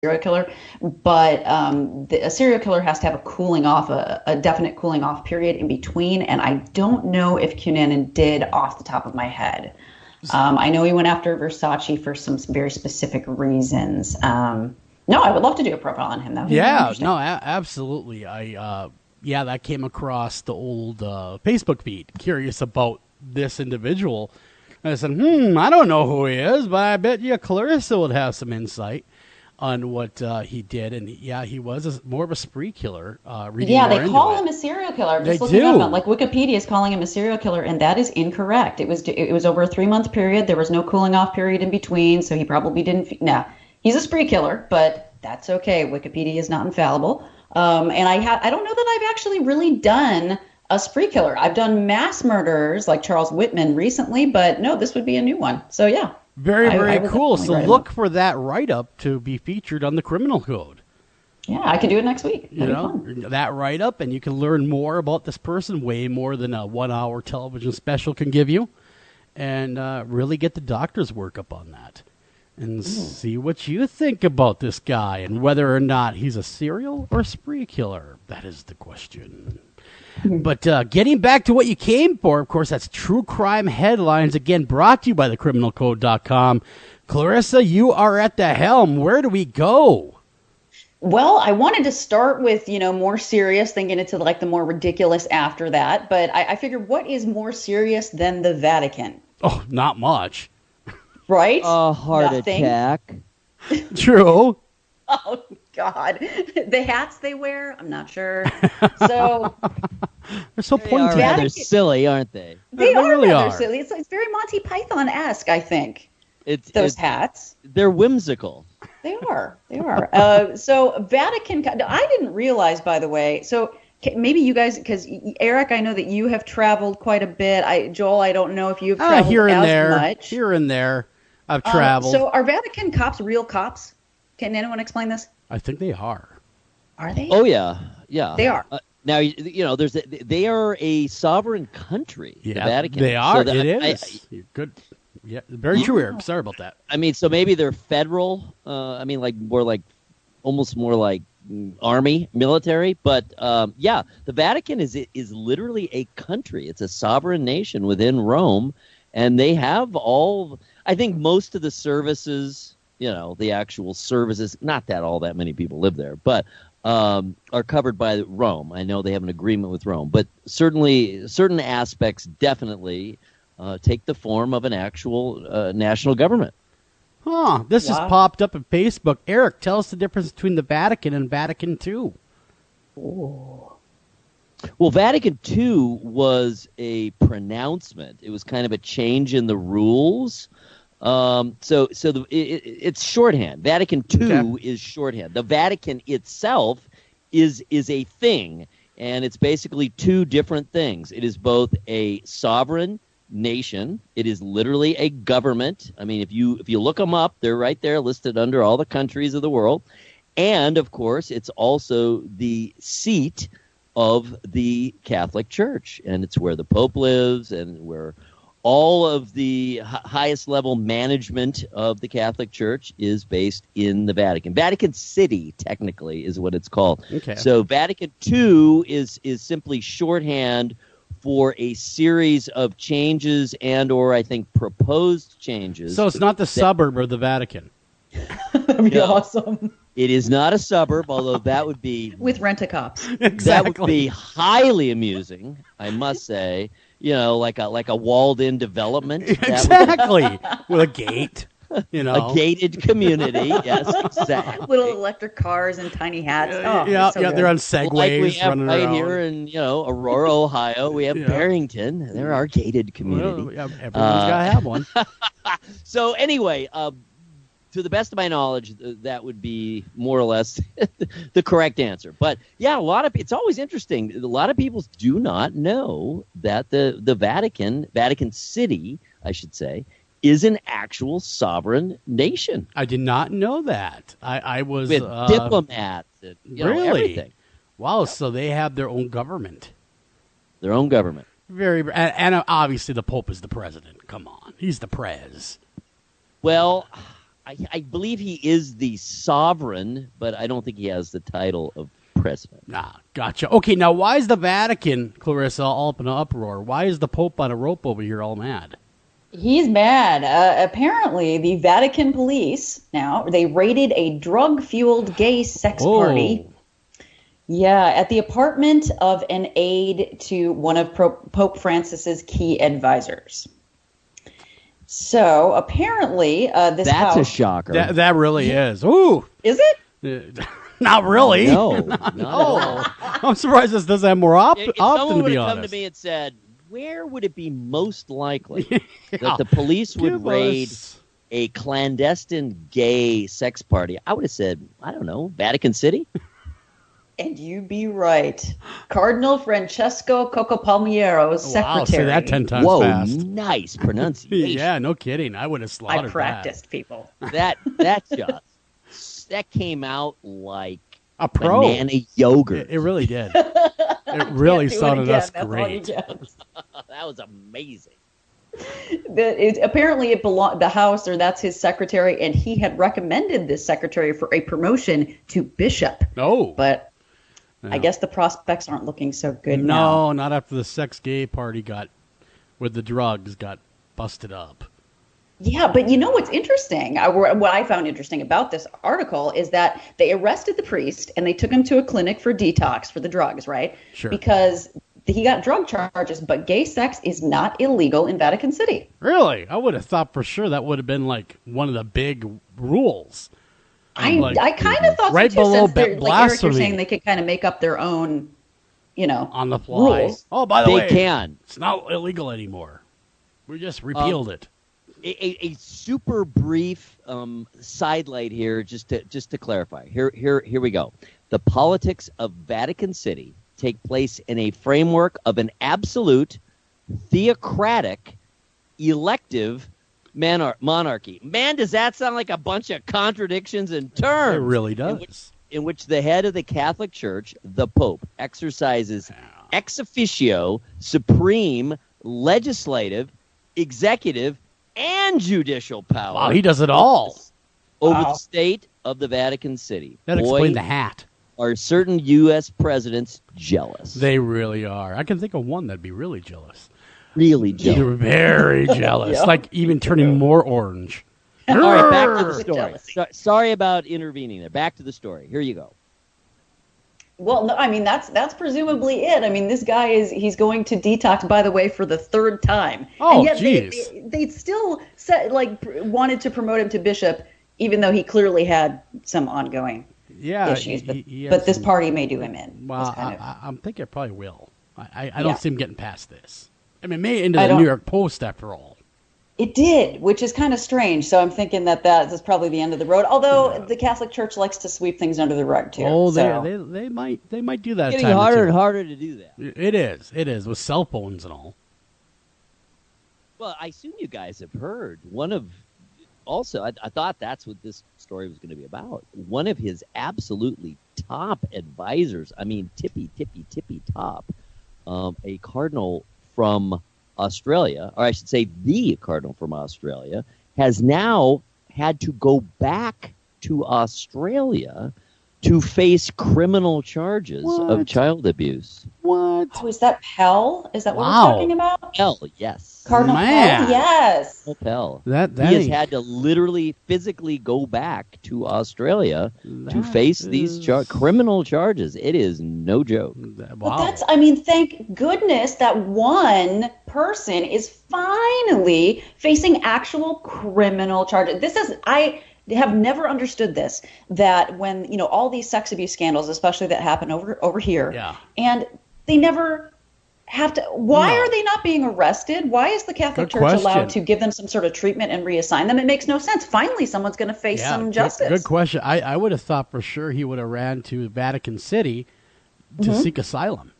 serial killer, but a serial killer has to have a cooling off, a definite cooling off period in between, and I don't know if Cunanan did off the top of my head. I know he went after Versace for some very specific reasons. No, I would love to do a profile on him. That would be Yeah, interesting. no, absolutely. Yeah, that came across the old Facebook feed. Curious about this individual. And I said, I don't know who he is, but I bet you Clarissa would have some insight on what he did. And yeah, he was more of a spree killer. Reading Yeah, more they into call it, him a serial killer. I'm they just looking up, do. like Wikipedia is calling him a serial killer, and that is incorrect. It was over a 3 month period. There was no cooling off period in between, so he probably didn't. No, he's a spree killer, but that's okay. Wikipedia is not infallible. And I don't know that I've actually really done a spree killer. I've done mass murders like Charles Whitman recently, but no, this would be a new one. So yeah, Very, I very will cool. definitely So write him look up. for that write-up to be featured on the Criminal Code. Yeah, I could do it next week. You That'd be know, fun. that write-up, and you can learn more about this person, way more than a 1 hour television special can give you, and really get the doctor's work up on that. And see what you think about this guy and whether or not he's a serial or spree killer. That is the question. But getting back to what you came for, of course, that's True Crime Headlines, again, brought to you by thecriminalcode.com. Clarissa, you are at the helm. Where do we go? Well, I wanted to start with, more serious, then get into like the more ridiculous after that. But I figured, what is more serious than the Vatican, Oh, not much. right? A heart Nothing. attack. True. Oh, God. The hats they wear, I'm not sure. So They're so They are pointy. rather Vatican- silly, aren't they? they They are really rather are. silly. It's very Monty Python-esque, I think, It's hats. they're whimsical. They are. They are. So Vatican, I didn't realize, by the way. So maybe you guys, because Eric, I know that you have traveled quite a bit. Joel, I don't know if you've traveled Here and as there. much. Here and there. I've traveled. So are Vatican cops real cops? Can anyone explain this? I think they are. Are they? Oh yeah, yeah. They are. Now they are a sovereign country. Yeah, the Vatican. they are. So It is. You're good. Yeah, very true, Eric. Sorry about that. I mean, so maybe they're federal. Almost more like army, military. But yeah, the Vatican is literally a country. It's a sovereign nation within Rome, and they have all. I think most of the services, the actual services. Not that all that many people live there, but are covered by Rome. I know they have an agreement with Rome, but certainly certain aspects definitely take the form of an actual national government. Huh. This just Wow. popped up on Facebook. Eric, tell us the difference between the Vatican and Vatican II. Well, Vatican II was a pronouncement. It was kind of a change in the rules. It's shorthand. Vatican II Okay. is shorthand. The Vatican itself is a thing, and it's basically two different things. It is both a sovereign nation. It is literally a government. I mean, if you look them up, they're right there listed under all the countries of the world. And of course, it's also the seat of the Catholic Church, and it's where the Pope lives and where all of the highest level management of the Catholic Church is based in the Vatican. Vatican City, technically, is what it's called. Okay. So Vatican II is simply shorthand for a series of changes and or I think proposed changes. So it's not the suburb of the Vatican. That'd be No. awesome. It is not a suburb, although that would be With rent-a-cops. that would be highly amusing, I must say. Like a walled-in development. That would Exactly. With a gate. be a gated community. Yes, exactly. Little electric cars and tiny hats. Oh, yeah, so yeah, good. they're on segways Like we have running right around. here in Aurora, Ohio, we have Yeah. Barrington. There are gated community. Well, yeah, everyone's got to have one. So anyway, to the best of my knowledge, that would be more or less the correct answer. But yeah, it's always interesting. A lot of people do not know that the Vatican City, I should say, is an actual sovereign nation I did not know that. I was with diplomats and really? everything, Wow, so they have their own government. their own government. And obviously the Pope is the president. Come on, he's the prez. Well, I believe he is the sovereign, but I don't think he has the title of president. Ah, gotcha. Okay, now why is the Vatican, Clarissa, all up in an uproar? Why is the Pope on a rope over here all mad? He's mad. Apparently, the Vatican Police, now, they raided a drug-fueled gay sex party. Yeah, at the apartment of an aide to one of Pope Francis's key advisors. So, apparently, this That's house... a shocker. That really is. Ooh. Is it? Not really. No, not at all. I'm surprised this doesn't have more If often, someone to would be have come honest. to me and said, where would it be most likely that the police would Give raid us- a clandestine gay sex party? I would have said, I don't know, Vatican City? And you be right. Cardinal Francesco Cocopalmiero's Wow, secretary. say that 10 times Whoa, fast. nice pronunciation. Yeah, no kidding. I would have slaughtered I practiced, people. That came out like A pro. banana yogurt. It really did. It really sounded us great. That was amazing. Apparently, it belonged the house, or that's his secretary, and he had recommended this secretary for a promotion to bishop. No. But No. I guess the prospects aren't looking so good now. No, not after the sex gay party with the drugs got busted up. Yeah, but you know what's interesting? What I found interesting about this article is that they arrested the priest and they took him to a clinic for detox for the drugs, right? Sure. Because he got drug charges, but gay sex is not illegal in Vatican City. Really? I would have thought for sure that would have been like one of the big rules. I kind of thought right so too, below since they're, like Eric, blasphemy. you're saying they could kind of make up their own, On the fly. rules. Oh, by the They way, can. it's not illegal anymore. We just repealed it. A super brief sidelight here, just to clarify. Here we go. The politics of Vatican City take place in a framework of an absolute, theocratic, elective monarchy. Man, does that sound like a bunch of contradictions in terms? It really does. In which the head of the Catholic Church, the Pope, exercises ex officio, supreme, legislative, executive, and judicial power. Wow, he does it all. Over Wow. the state of the Vatican City. That Boy, explained the hat. are certain U.S. presidents jealous? They really are. I can think of one that'd be really jealous. Really jealous. They're very jealous. Yeah. Like even turning more orange. All right, back to the story. Jealousy. Sorry about intervening there. Back to the story. Here you go. Well, no, I mean that's presumably it. I mean, this guy he's going to detox, by the way, for the third time. Oh, and yet jeez. they still wanted to promote him to bishop, even though he clearly had some ongoing Yeah, issues. he has But this some- party may do him in. Well, Is kind of- I'm thinking it probably will. I Yeah. don't see him getting past this. I mean, it made it into I the don't- New York Post after all. It did, which is kind of strange. So I'm thinking that is probably the end of the road. Although the Catholic Church likes to sweep things under the rug too. Oh, so. they might do that. a Getting time or harder two. and harder to do that. It is with cell phones and all. Well, I assume you guys have heard also, I thought that's what this story was going to be about. One of his absolutely top advisors, I mean, tippy top, a cardinal from Australia, or I should say the cardinal from Australia, has now had to go back to Australia to face criminal charges What? of child abuse. What? Oh, is that Pell? Is that what Wow. we're talking about? Hell, yes. Cardinal Man. Pell? Yes. Hell. That He has ain't- had to literally physically go back to Australia to That face these is- criminal charges. It is no joke. But Wow. thank goodness that one person is finally facing actual criminal charges. I have never understood this, that when, all these sex abuse scandals, especially that happen over here, Yeah. and they never have to, why No. are they not being arrested? Why is the Catholic Good Church question. allowed to give them some sort of treatment and reassign them? It makes no sense. Finally, someone's going to face some justice. Good question. I would have thought for sure he would have ran to Vatican City to seek asylum.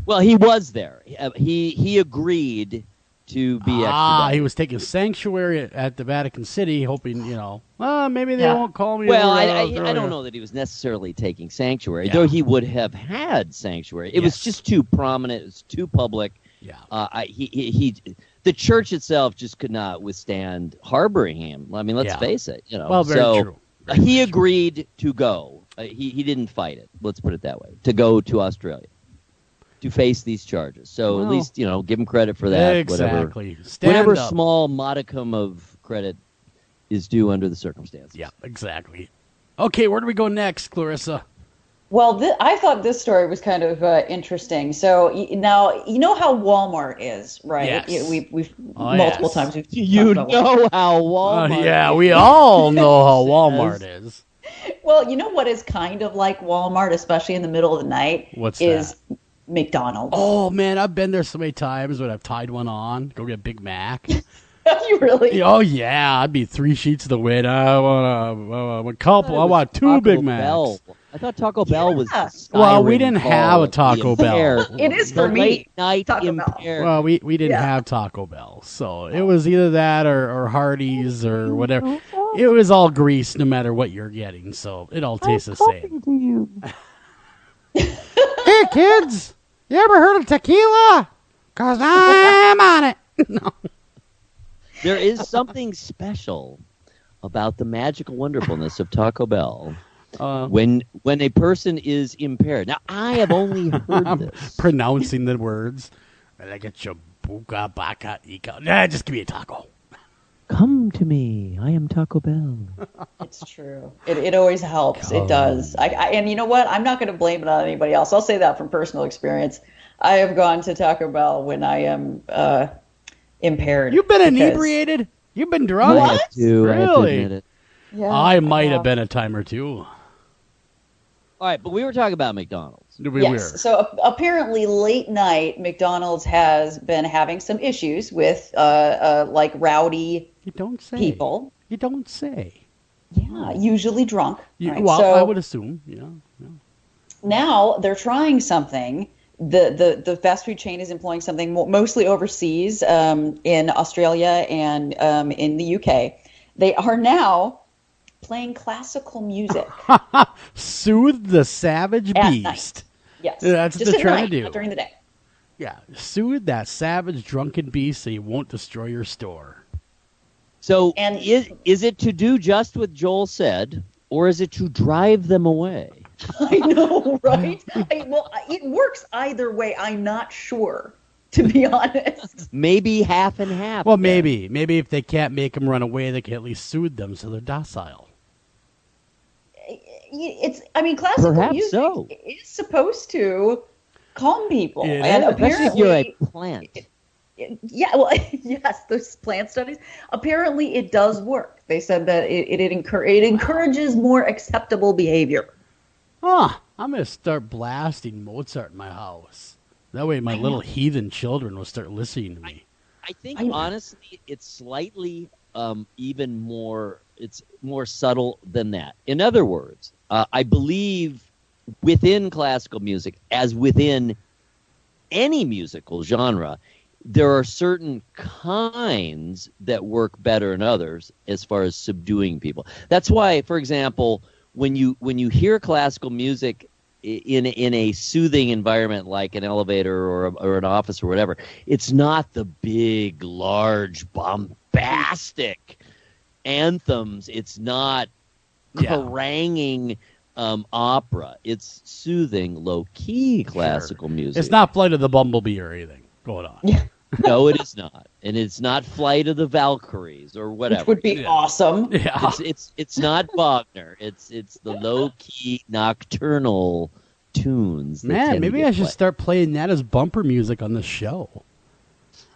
Well, he was there. He agreed to be extradited. He was taking sanctuary at the Vatican City, hoping, maybe they Yeah. won't call me. Well, over I Australia. don't know that he was necessarily taking sanctuary, Yeah. though he would have had sanctuary. It was Yes. just too prominent. It was too public. Yeah. the church itself just could not withstand harboring him. I mean, let's face it. Well, very true. He agreed to go. He didn't fight it. Let's put it that way. To go to Australia to face these charges. So at least give him credit for that. Exactly. Whatever small modicum of credit is due under the circumstances. Yeah, exactly. Okay, where do we go next, Clarissa? Well, I thought this story was kind of interesting. So now you know how Walmart is, right? Yes. We've multiple times we've You talked about know how Walmart. Yeah, we all know how Walmart is. Well, you know what is kind of like Walmart, especially in the middle of the night? What's is that? McDonald's. Oh man, I've been there so many times when I've tied one on. Go get Big Mac. You really? Oh yeah, I'd be 3 sheets of the weight. I want a couple. I want 2 Taco Big Macs. Bell. I thought Taco Bell was. Well, we didn't have a Taco Bell. It is for me. Late night Taco Bell. impaired. Well, we didn't have Taco Bell, so it was either that or Hardee's or whatever. It was all grease, no matter what you're getting, so it all tastes the same. Hey kids, you ever heard of tequila? 'Cause I'm on it. No. There is something special about the magical wonderfulness of Taco Bell when a person is impaired. Now, I have only heard this. Pronouncing the words. I get your buka baka ika. Nah, just give me a taco. Come to me. I am Taco Bell. It's true. It always helps. It does. And you know what? I'm not going to blame it on anybody else. I'll say that from personal experience. I have gone to Taco Bell when I am impaired. You've been inebriated? You've been drunk? I have to Really? admit it. Yeah, I might have been a time or two. All right, but we were talking about McDonald's. We Yes. were. So apparently, late night, McDonald's has been having some issues with like rowdy You don't say. people. You don't say. Yeah, usually drunk. Right? Well, So I would assume. Yeah. now they're trying something. The fast food chain is employing something mostly overseas, in Australia and in the UK. They are now playing classical music Soothe the savage at beast. night. Yes, That's just what at they're trying night, to do. not during the day. Yeah. Soothe that savage drunken beast so he won't destroy your store. So And- is it to do just what Joel said, or is it to drive them away? I know, right? Well, it works either way. I'm not sure, to be honest. Maybe half and half. Well, then. maybe if they can't make them run away, they can at least soothe them so they're docile. Classical Perhaps music so. is supposed to calm people, It and is. Especially if you're a plant. yeah, well, yes, those plant studies. Apparently, it does work. They said that it encourages more acceptable behavior. I'm going to start blasting Mozart in my house. That way my little heathen children will start listening to me. I think honestly, it's slightly even more. It's more subtle than that. In other words, I believe within classical music, as within any musical genre, there are certain kinds that work better than others as far as subduing people. That's why, for example, when you hear classical music in a soothing environment like an elevator or an office or whatever, it's not the big, large, bombastic anthems. It's not haranguing opera. It's soothing, low-key classical music. It's not Flight of the Bumblebee or anything going on. Yeah. No, it is not, and it's not Flight of the Valkyries or whatever. Which would be awesome. Yeah. It's not Wagner. It's the low key nocturnal tunes. That Man, tend to maybe get I should played. start playing that as bumper music on the show.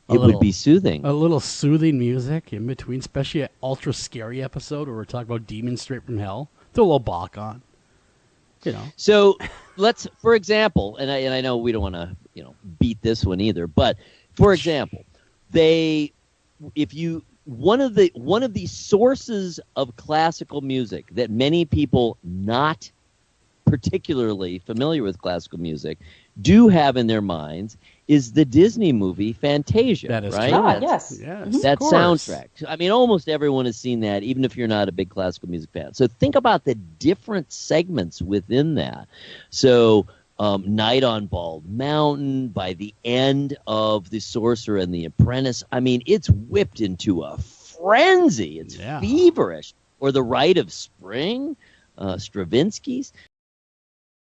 It would be soothing. A little soothing music in between, especially an ultra scary episode where we're talking about demons straight from hell. Throw a little Bach on. So let's, for example, and I know we don't want to beat this one either, but for example, one of the sources of classical music that many people not particularly familiar with classical music do have in their minds is the Disney movie Fantasia. That is right? true. Yes. Yes, That of course. soundtrack. I mean, almost everyone has seen that, even if you're not a big classical music fan. So think about the different segments within that. So Night on Bald Mountain, by the end of The Sorcerer and the Apprentice. I mean, it's whipped into a frenzy. It's feverish. Or The Rite of Spring, Stravinsky's.